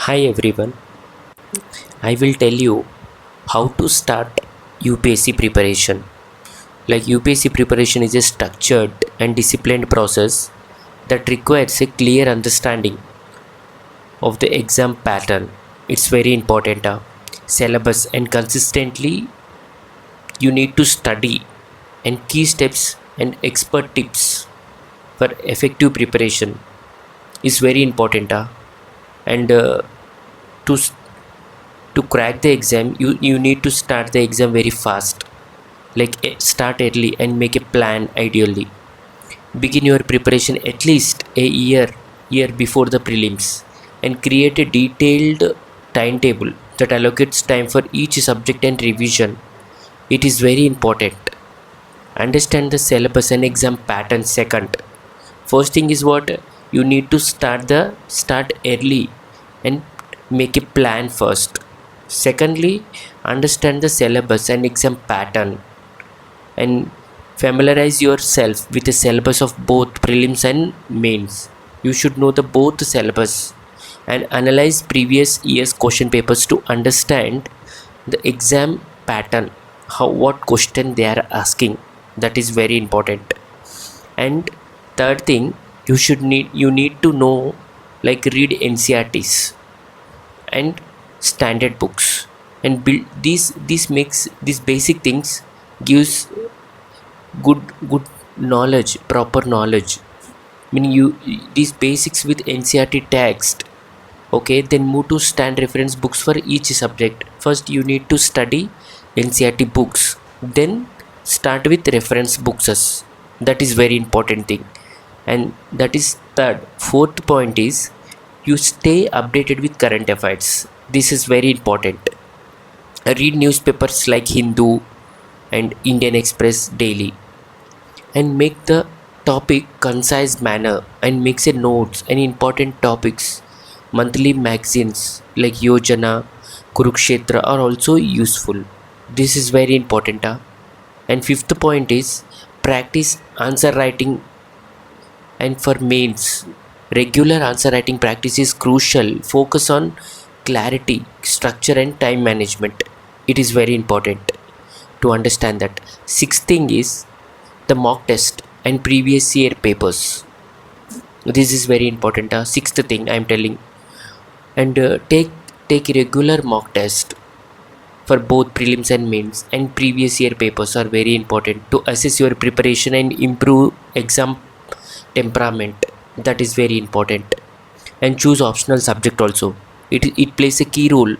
Hi everyone, I will tell you how to start UPSC preparation. Like UPSC preparation is a structured and disciplined process that requires a clear understanding of the exam pattern. It's very important. Syllabus and consistently you need to study and key steps and expert tips for effective preparation is very important. And to to crack the exam you need to start the exam very fast, like start early and make a plan. Ideally begin your preparation at least a year before the prelims and create a detailed timetable that allocates time for each subject and revision. It is very important. Understand the syllabus and exam pattern. Second, first thing is what you need to start early and make a plan first. Secondly, understand the syllabus and exam pattern and familiarize yourself with the syllabus of both prelims and mains. You should know the both syllabus and analyze previous year's question papers to understand the exam pattern, how what question they are asking. That is very important. And third thing, you need to know, like read NCRTs and standard books and build these makes these basic things gives good knowledge, proper knowledge, meaning you these basics with NCRT text. Okay, then move to stand reference books for each subject. First you need to study NCRT books, then start with reference books. That is very important thing. And that is third. Fourth point is you stay updated with current affairs. This is very important. Read newspapers like Hindu and Indian Express daily and make the topic concise manner and makes a notes and important topics. Monthly magazines like Yojana, Kurukshetra are also useful. This is very important. And fifth point is practice answer writing. And for mains, regular answer writing practice is crucial. Focus on clarity, structure and time management. It is very important to understand that. Sixth thing is the mock test and previous year papers. This is very important. Sixth thing I am telling. And take regular mock test for both prelims and mains, and previous year papers are very important to assess your preparation and improve exam temperament. That is very important. And choose optional subject also. It plays a key role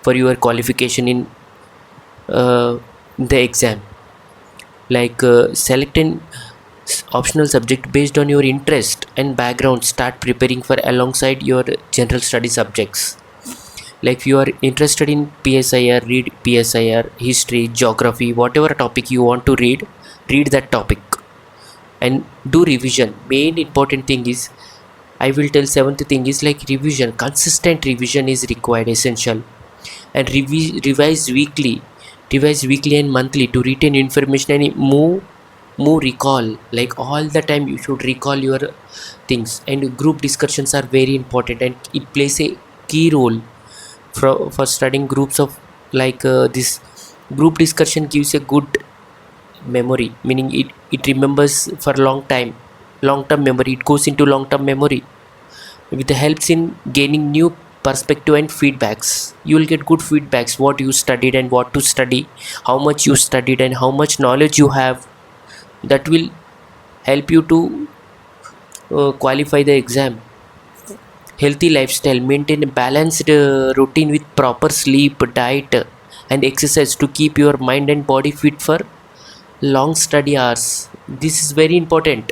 for your qualification in the exam. Like select an optional subject based on your interest and background. Start preparing for alongside your general study subjects. Like if you are interested in PSIR, read PSIR, history, geography, whatever topic you want to read that topic and do revision. Main important thing is, I will tell seventh thing is like revision. Consistent revision is required, essential. And revise weekly and monthly to retain information and move recall. Like all the time you should recall your things. And group discussions are very important and it plays a key role for studying groups of, like this group discussion gives a good memory, meaning it remembers for long term memory. It goes into long term memory with the helps in gaining new perspective and feedbacks. You will get good feedbacks what you studied and what to study, how much you studied and how much knowledge you have. That will help you to qualify the exam. Healthy lifestyle. Maintain a balanced routine with proper sleep, diet and exercise to keep your mind and body fit for long study hours. This is very important.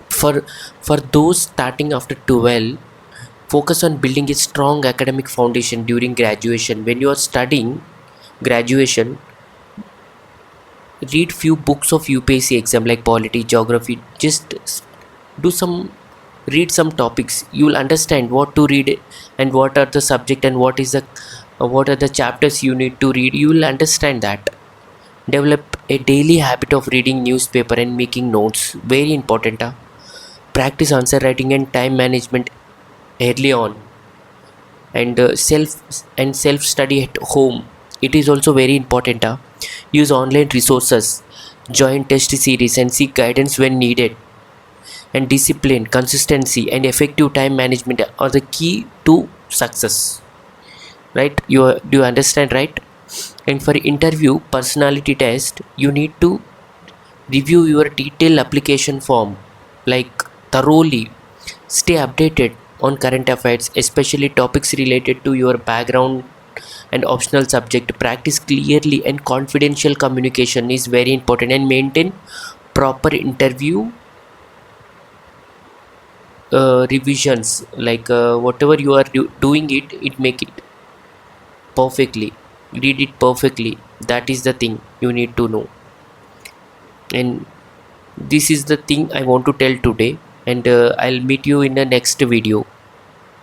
For those starting after 12, focus on building a strong academic foundation during graduation. When you are studying graduation, read few books of UPSC exam like polity, geography. Just do some read some topics. You will understand what to read and what are the subject and what are the chapters you need to read. You will understand that. Develop a daily habit of reading newspaper and making notes. Very important. Practice answer writing and time management early on. and self study at home. It is also very important. Use online resources, join test series, and seek guidance when needed. And discipline, consistency, and effective time management are the key to success. Right? Do you understand? Right? And for interview personality test, you need to review your detailed application form like thoroughly. Stay updated on current affairs, especially topics related to your background and optional subject. Practice clearly and confidential communication is very important, and maintain proper interview revisions. Like whatever you are doing it make it perfectly. Read it perfectly. That is the thing you need to know. And this is the thing I want to tell today, and I'll meet you in the next video.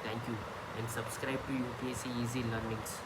Thank you, and subscribe to UPSC Easy Learnings.